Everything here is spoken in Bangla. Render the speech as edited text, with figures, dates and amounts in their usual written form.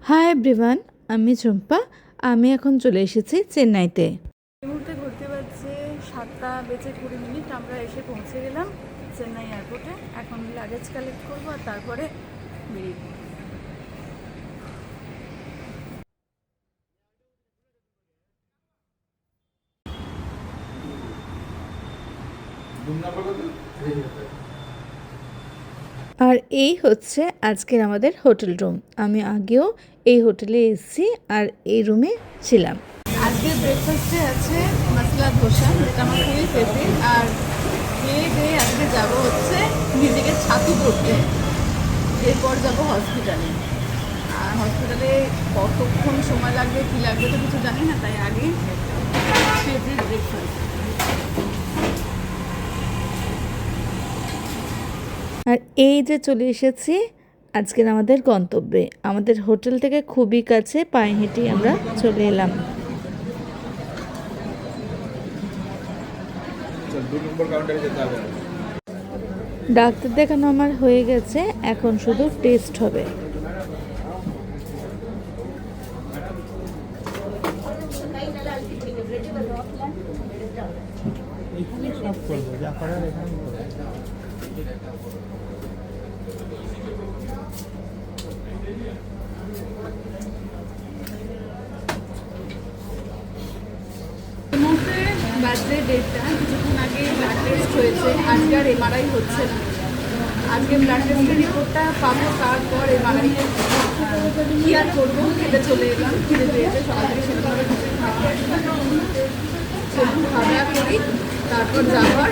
হাই এভরিওয়ান, আমি ঝুম্পা। আমি এখন চলে এসেছি চেন্নাইতে। এই মুহূর্তে ঘুরতে পারছে 7:20 আমরা এসে পৌঁছে গেলাম চেন্নাই এয়ারপোর্টে। এখন লাগেজ কালেক্ট করবো আর তারপরে বেরিয়ে পড়বো। আর এই হচ্ছে আজকের আমাদের হোটেল রুম। আমি আগেও এই হোটেলে এসেছি আর এই রুমে ছিলাম। আজকে ব্রেকফাস্টে আছে মশলা ধোসা, যেটা আমার খুবই ফেভারিট। আর খেয়ে আজকে যাব হচ্ছে নিজেকে ছাতু করতে। এরপর যাব হসপিটালে। আর হসপিটালে কতক্ষণ সময় লাগবে কী লাগবে তো কিছু জানি না, তাই আগে ফেভারিট ব্রেকফাস্ট। আর এই যে চলে এসেছি আজকের আমাদের গন্তব্যে। আমাদের হোটেল থেকে খুবই কাছে, পায়ে হেঁটেই আমরা চলে এলাম। ডাক্তার দেখানো আমার হয়ে গেছে, এখন শুধু টেস্ট হবে। সব করবো যা করার এখানে করবো। মুহূর্তে বার্থডে ডেটটা কিছুক্ষণ আগে ব্লাড টেস্ট হয়েছে, আজকে আর এমআরআই হচ্ছে না। আজকে ব্লাড টেস্টের রিপোর্টটা পাবো, তারপর এমআরআই কী আর করবো, খেতে চলে এলাম। খিদে পেয়েছে, সকাল থেকে সেরকমভাবে কিছু খাওয়া দাওয়া করি, তারপর যাবার